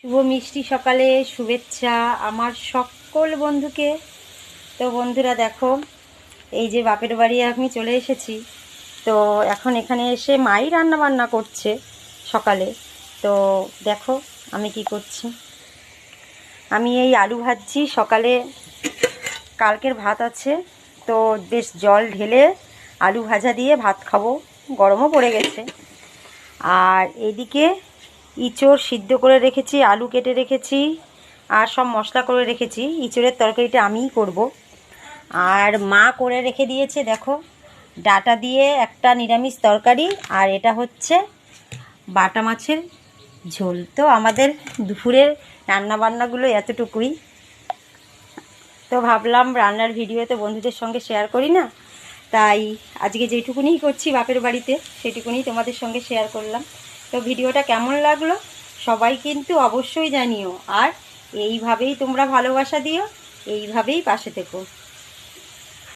শুভ মিষ্টি সকালে শুভেচ্ছা আমার সকল বন্ধুকে। তো বন্ধুরা দেখো, এই যে বাপের বাড়ি আমি চলে এসেছি। তো এখন এখানে এসে মাই রান্না বান্না করছে সকালে। তো দেখো আমি কি করছি। আমি এই আলু ভাজছি। সকালে কালকের ভাত আছে, তো বেশ জল ঢেলে আলু ভাজা দিয়ে ভাত খাবো, গরমও পড়ে গেছে। আর এদিকে ইঁচড় সিদ্ধ করে রেখেছি, আলু কেটে রেখেছি, আর সব মশলা করে রেখেছি। ইঁচড়ের তরকারিটা আমিই করব। আর মা করে রেখে দিয়েছে দেখো, ডাঁটা দিয়ে একটা নিরামিষ তরকারি, আর এটা হচ্ছে বাটা মাছের ঝোল। তো আমাদের দুপুরের রান্নাবান্নাগুলো এতটুকুই। তো ভাবলাম রান্নার ভিডিওতে বন্ধুদের সঙ্গে শেয়ার করি না, তাই আজকে যেটুকুনিই করছি বাপের বাড়িতে সেটুকুনি তোমাদের সঙ্গে শেয়ার করলাম। তো ভিডিওটা কেমন লাগলো সবাই কিন্তু অবশ্যই জানিও, আর এইভাবেই তোমরা ভালোবাসা দিও, এইভাবেই পাশে থেকো।